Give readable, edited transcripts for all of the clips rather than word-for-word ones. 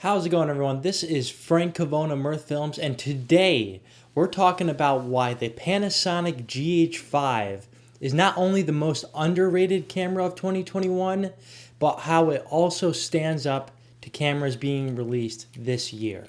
How's it going, everyone? This is Frank Cavona, Mirth Films, and today we're talking about why the Panasonic GH5 is not only the most underrated camera of 2021, but how it also stands up to cameras being released this year.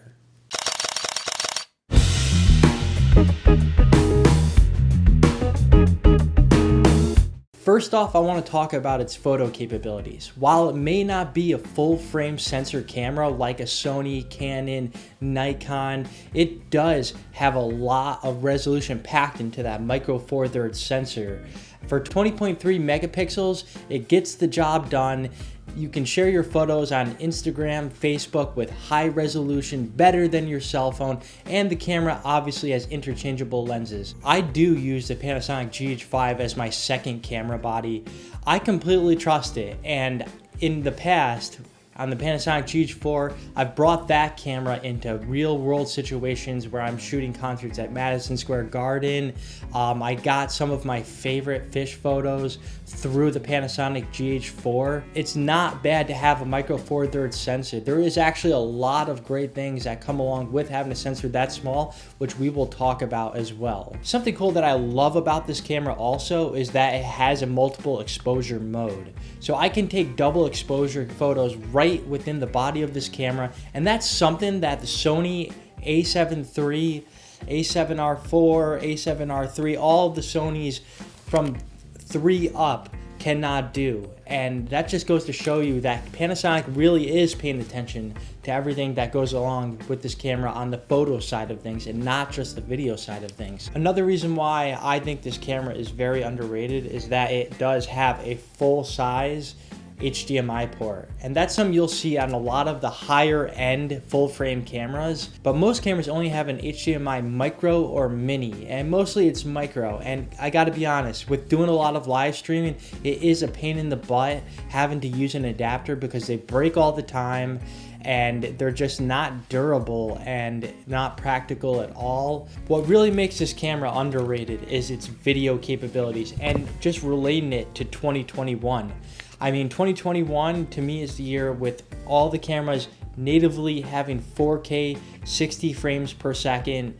First off, I want to talk about its photo capabilities. While it may not be a full-frame sensor camera like a Sony, Canon, Nikon, it does have a lot of resolution packed into that micro four thirds sensor. For 20.3 megapixels, it gets the job done. You can share your photos on Instagram, Facebook with high resolution, better than your cell phone, and the camera obviously has interchangeable lenses. I do use the Panasonic GH5 as my second camera body. I completely trust it, and in the past, on the Panasonic GH4, I've brought that camera into real world situations where I'm shooting concerts at Madison Square Garden. I got some of my favorite fish photos through the Panasonic GH4. It's not bad to have a micro four thirds sensor. There is actually a lot of great things that come along with having a sensor that small, which we will talk about as well. Something cool that I love about this camera also is that it has a multiple exposure mode. So I can take double exposure photos right within the body of this camera, and that's something that the Sony A7 III, A7R4, A7R3, all of the Sonys from 3 up cannot do. And that just goes to show you that Panasonic really is paying attention to everything that goes along with this camera on the photo side of things and not just the video side of things. Another reason why I think this camera is very underrated is that it does have a full-size HDMI port, and that's something you'll see on a lot of the higher end full frame cameras, but most cameras only have an HDMI micro or mini, and mostly it's micro. And I gotta be honest, with doing a lot of live streaming, it is a pain in the butt having to use an adapter because they break all the time and they're just not durable and not practical at all. What really makes this camera underrated is its video capabilities, and just relating it to 2021. I mean, 2021 to me is the year with all the cameras natively having 4K, 60 frames per second,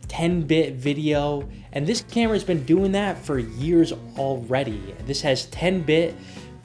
10-bit video, and this camera's been doing that for years already. This has 10-bit,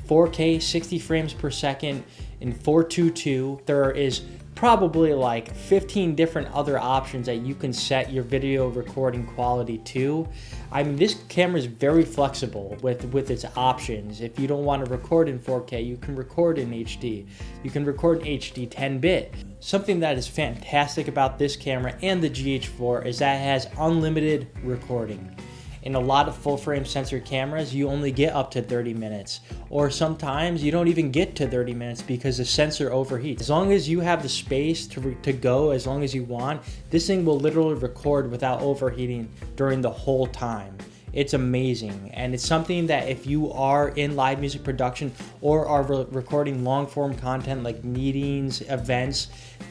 4K, 60 frames per second in 422. There is probably like 15 different other options that you can set your video recording quality to. I mean, this camera is very flexible with its options. If you don't want to record in 4K, you can record in HD. You can record in HD 10-bit. Something that is fantastic about this camera and the GH4 is that it has unlimited recording. In a lot of full-frame sensor cameras, you only get up to 30 minutes, or sometimes you don't even get to 30 minutes because the sensor overheats. As long as you have the space to go as long as you want, this thing will literally record without overheating during the whole time. It's amazing, and it's something that if you are in live music production or are recording long-form content like meetings, events,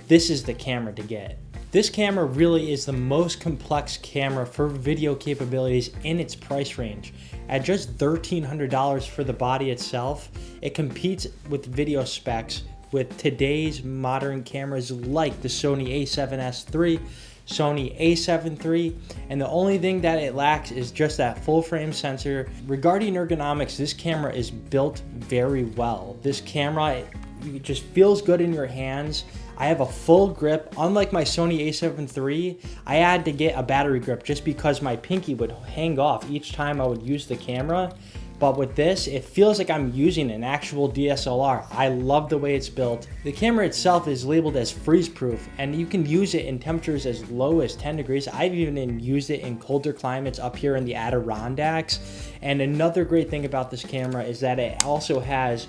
this is the camera to get. This camera really is the most complex camera for video capabilities in its price range. At just $1,300 for the body itself, it competes with video specs with today's modern cameras like the Sony a7S III, Sony a7 III, and the only thing that it lacks is just that full frame sensor. Regarding ergonomics, this camera is built very well. This camera, it just feels good in your hands. I have a full grip. Unlike my Sony a7 III, I had to get a battery grip just because my pinky would hang off each time I would use the camera. But with this, it feels like I'm using an actual DSLR. I love the way it's built. The camera itself is labeled as freeze-proof, and you can use it in temperatures as low as 10 degrees. I've even used it in colder climates up here in the Adirondacks. And another great thing about this camera is that it also has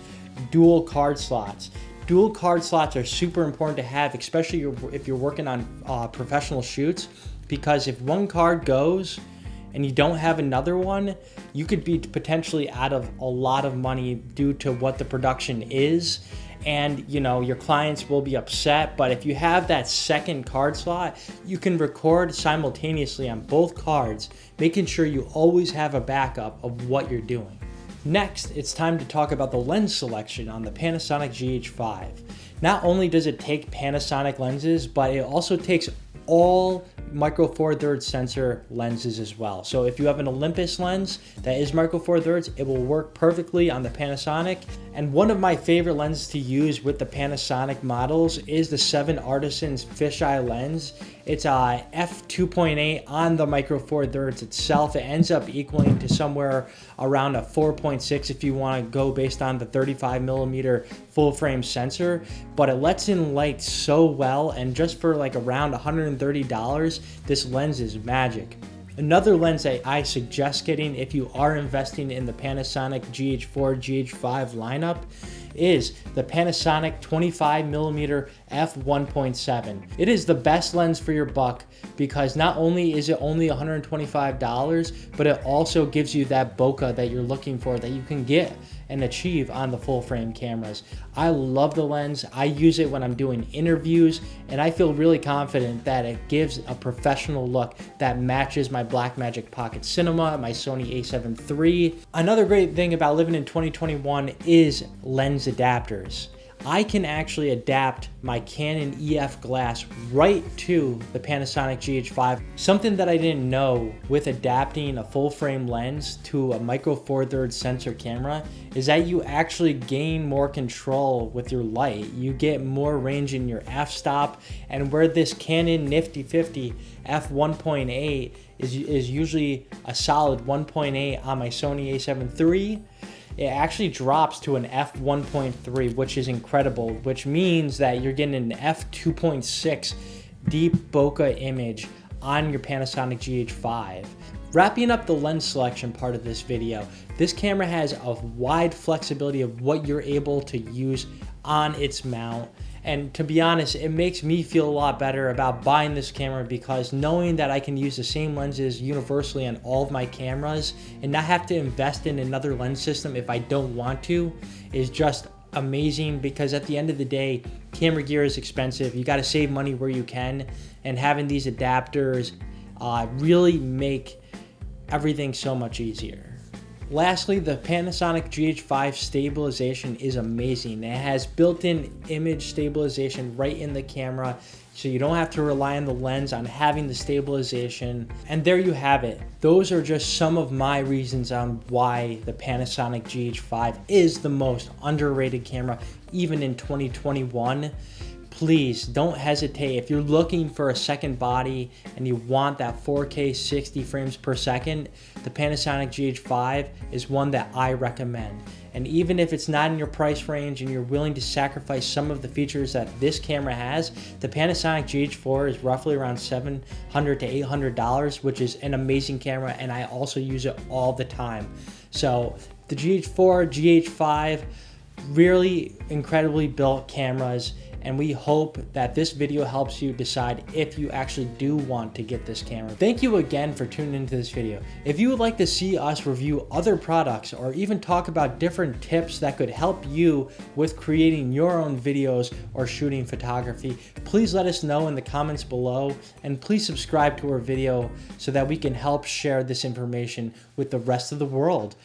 dual card slots. Dual card slots are super important to have, especially if you're working on professional shoots, because if one card goes and you don't have another one, you could be potentially out of a lot of money due to what the production is, and you know, your clients will be upset. But if you have that second card slot, you can record simultaneously on both cards, making sure you always have a backup of what you're doing. Next, it's time to talk about the lens selection on the Panasonic GH5. Not only does it take Panasonic lenses, but it also takes all micro four thirds sensor lenses as well. So if you have an Olympus lens that is micro four thirds, it will work perfectly on the Panasonic. And one of my favorite lenses to use with the Panasonic models is the 7 Artisans fisheye lens. It's a f2.8 on the micro four thirds itself. It ends up equaling to somewhere around a 4.6 if you want to go based on the 35mm full frame sensor, but it lets in light so well, and just for like around $130, this lens is magic. Another lens that I suggest getting if you are investing in the Panasonic GH4, GH5 lineup is the Panasonic 25mm f1.7. It is the best lens for your buck because not only is it only $125, but it also gives you that bokeh that you're looking for that you can get and achieve on the full frame cameras. I love the lens. I use it when I'm doing interviews, and I feel really confident that it gives a professional look that matches my Blackmagic Pocket Cinema, my Sony a7 III. Another great thing about living in 2021 is lens adapters. I can actually adapt my Canon EF glass right to the Panasonic GH5. Something that I didn't know with adapting a full frame lens to a micro four thirds sensor camera is that you actually gain more control with your light. You get more range in your f-stop, and where this Canon Nifty 50 f1.8 is usually a solid 1.8 on my Sony a7 III, it actually drops to an f1.3, which is incredible, which means that you're getting an f2.6 deep bokeh image on your Panasonic GH5. Wrapping up the lens selection part of this video, this camera has a wide flexibility of what you're able to use on its mount. And to be honest, it makes me feel a lot better about buying this camera because knowing that I can use the same lenses universally on all of my cameras and not have to invest in another lens system if I don't want to is just amazing, because at the end of the day, camera gear is expensive. You got to save money where you can, and having these adapters really make everything so much easier. Lastly, the Panasonic GH5 stabilization is amazing. It has built-in image stabilization right in the camera, so you don't have to rely on the lens on having the stabilization. And there you have it. Those are just some of my reasons on why the Panasonic GH5 is the most underrated camera, even in 2021. Please don't hesitate. If you're looking for a second body and you want that 4K 60 frames per second, the Panasonic GH5 is one that I recommend. And even if it's not in your price range and you're willing to sacrifice some of the features that this camera has, the Panasonic GH4 is roughly around $700 to $800, which is an amazing camera, and I also use it all the time. So the GH4, GH5, really incredibly built cameras, and we hope that this video helps you decide if you actually do want to get this camera. Thank you again for tuning into this video. If you would like to see us review other products or even talk about different tips that could help you with creating your own videos or shooting photography, please let us know in the comments below, and please subscribe to our video so that we can help share this information with the rest of the world.